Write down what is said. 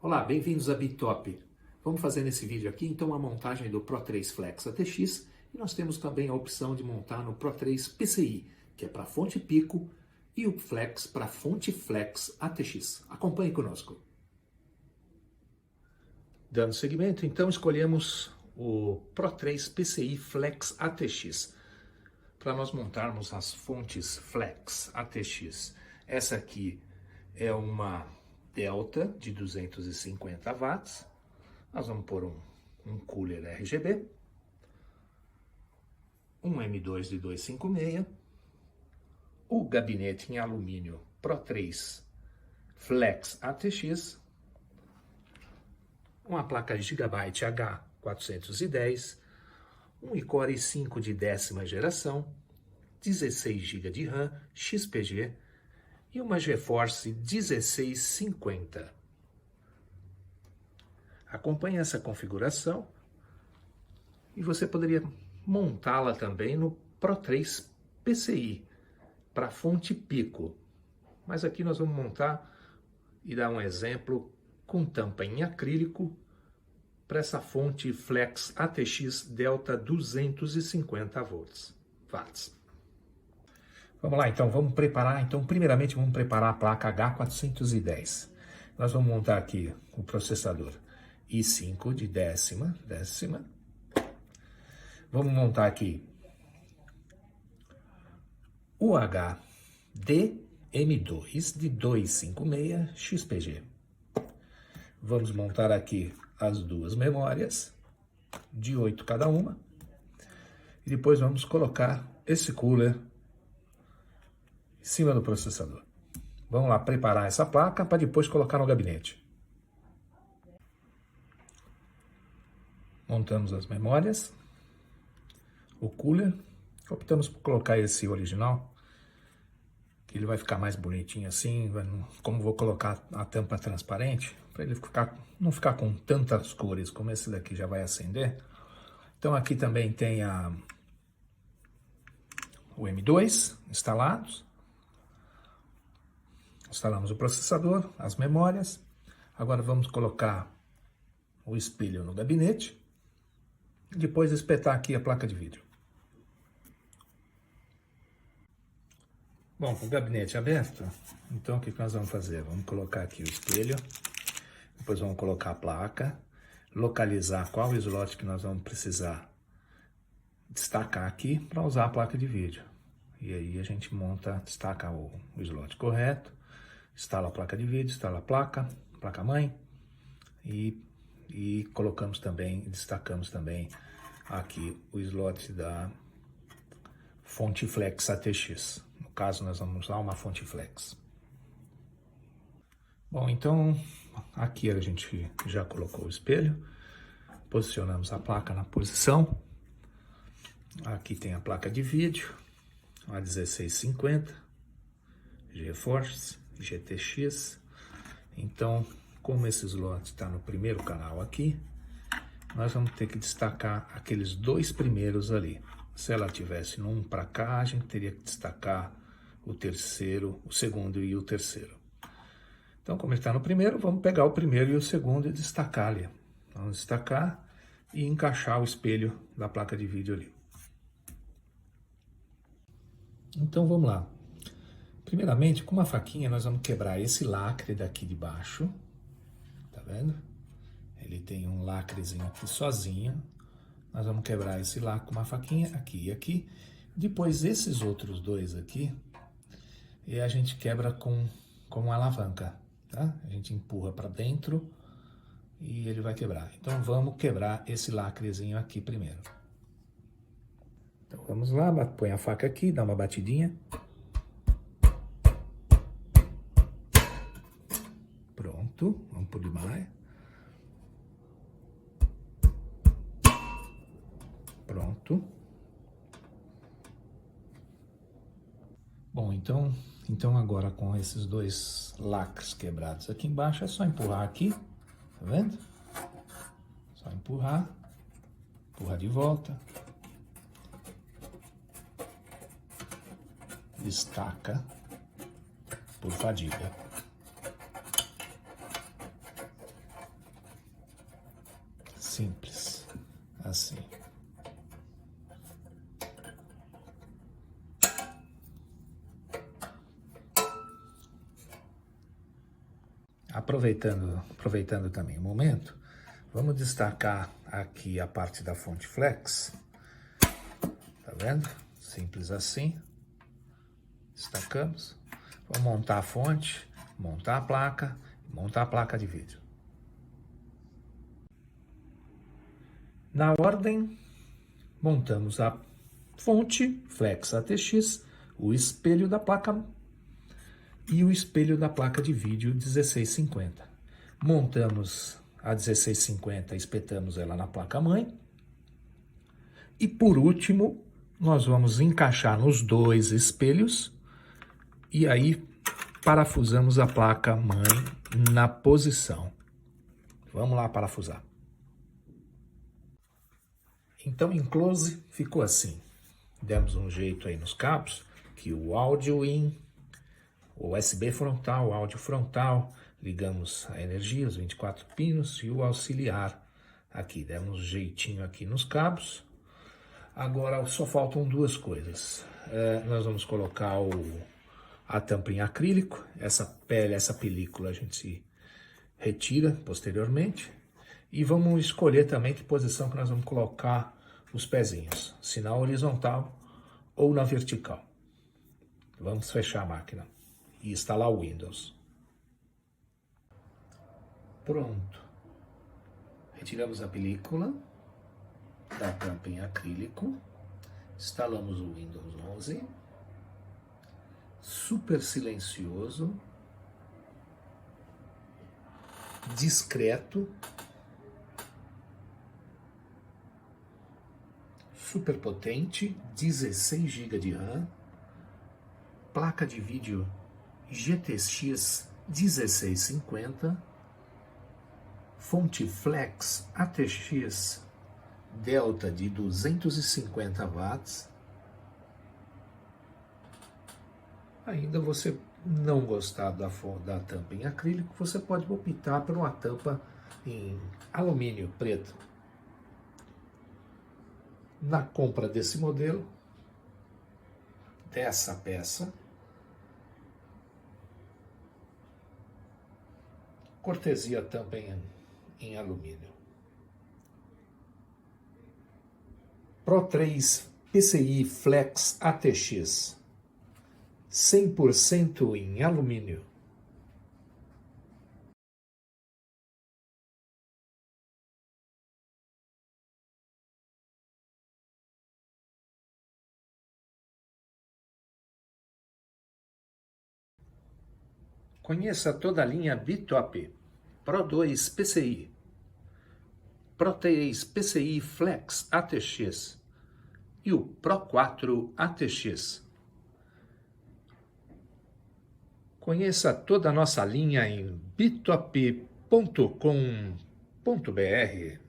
Olá, bem-vindos a Bitop. Vamos fazer nesse vídeo aqui então a montagem do Pro3 Flex ATX e nós temos também a opção de montar no Pro3 PCI, que é para fonte Pico, e o Flex para fonte Flex ATX. Acompanhe conosco. Dando seguimento, então escolhemos o Pro3 PCI Flex ATX para nós montarmos as fontes Flex ATX. Essa aqui é uma Delta de 250 watts. Nós vamos pôr um cooler RGB, um M2 de 256, o gabinete em alumínio Pro3 Flex ATX, uma placa Gigabyte H410, um iCore i5 de 10ª geração, 16 GB de RAM XPG e uma GeForce 1650. Acompanhe essa configuração e você poderia montá-la também no Pro3 PCI para fonte Pico. Mas aqui nós vamos montar e dar um exemplo com tampa em acrílico para essa fonte Flex ATX Delta 250 watts. Vamos lá, então, vamos preparar. Então, primeiramente, vamos preparar a placa H410. Nós vamos montar aqui o processador i5 de décima. Vamos montar aqui o HD M2 de 256 XPG. Vamos montar aqui as duas memórias de 8 cada uma. E depois vamos colocar esse cooler em cima do processador. Vamos lá preparar essa placa para depois colocar no gabinete. Montamos as memórias, o cooler. Optamos por colocar esse original, que ele vai ficar mais bonitinho assim. Como vou colocar a tampa transparente, para ele não ficar com tantas cores como esse daqui já vai acender. Então aqui também tem o M2 instalados. Instalamos o processador, as memórias. Agora vamos colocar o espelho no gabinete. E depois espetar aqui a placa de vídeo. Bom, com o gabinete aberto, então o que nós vamos fazer? Vamos colocar aqui o espelho. Depois vamos colocar a placa. Localizar qual slot que nós vamos precisar destacar aqui para usar a placa de vídeo. E aí a gente destaca o slot correto. Instala a placa de vídeo, instala a placa-mãe e colocamos também, destacamos também aqui o slot da fonte Flex ATX. No caso, nós vamos usar uma fonte Flex. Bom, então aqui a gente já colocou o espelho, posicionamos a placa na posição. Aqui tem a placa de vídeo, a 1650, GeForce GTX. Então, como esse slot está no primeiro canal aqui, nós vamos ter que destacar aqueles dois primeiros ali. Se ela tivesse num para cá, a gente teria que destacar o terceiro, o segundo e o terceiro. Então, como ele está no primeiro, vamos pegar o primeiro e o segundo e destacar ali. Vamos destacar e encaixar o espelho da placa de vídeo ali. Então, vamos lá. Primeiramente, com uma faquinha, nós vamos quebrar esse lacre daqui de baixo. Tá vendo? Ele tem um lacrezinho aqui sozinho. Nós vamos quebrar esse lacre com uma faquinha aqui e aqui. Depois, esses outros dois aqui, e a gente quebra com uma alavanca, tá? A gente empurra para dentro e ele vai quebrar. Então, vamos quebrar esse lacrezinho aqui primeiro. Então, vamos lá, põe a faca aqui, dá uma batidinha. Pronto, vamos por demais. Pronto. Bom, então agora com esses dois lacres quebrados aqui embaixo, é só empurrar aqui, tá vendo? Só empurrar de volta. Destaca por fadiga. Simples, assim. Aproveitando também o momento, vamos destacar aqui a parte da fonte flex. Tá vendo? Simples assim. Destacamos. Vamos montar a fonte, montar a placa de vídeo. Na ordem, montamos a fonte Flex ATX, o espelho da placa e o espelho da placa de vídeo 1650. Montamos a 1650, espetamos ela na placa-mãe. E por último, nós vamos encaixar nos dois espelhos e aí parafusamos a placa-mãe na posição. Vamos lá parafusar. Então, em close, ficou assim. Demos um jeito aí nos cabos, que o áudio in, o USB frontal, o áudio frontal, ligamos a energia, os 24 pinos e o auxiliar aqui. Demos um jeitinho aqui nos cabos. Agora só faltam duas coisas. Nós vamos colocar a tampa em acrílico, essa película a gente retira posteriormente. E vamos escolher também que posição que nós vamos colocar os pezinhos, se na horizontal ou na vertical. Vamos fechar a máquina e instalar o Windows. Pronto. Retiramos a película da tampa em acrílico, instalamos o Windows 11, super silencioso, discreto, super potente, 16 GB de RAM, placa de vídeo GTX 1650, fonte Flex ATX Delta de 250 watts. Ainda você não gostar da tampa em acrílico, você pode optar por uma tampa em alumínio preto. Na compra desse modelo, dessa peça, cortesia tampa em alumínio. Pro 3 PCI Flex ATX 100% em alumínio. Conheça toda a linha BitTop Pro 2 PCI, Pro 3 PCI Flex ATX e o Pro 4 ATX. Conheça toda a nossa linha em bittop.com.br.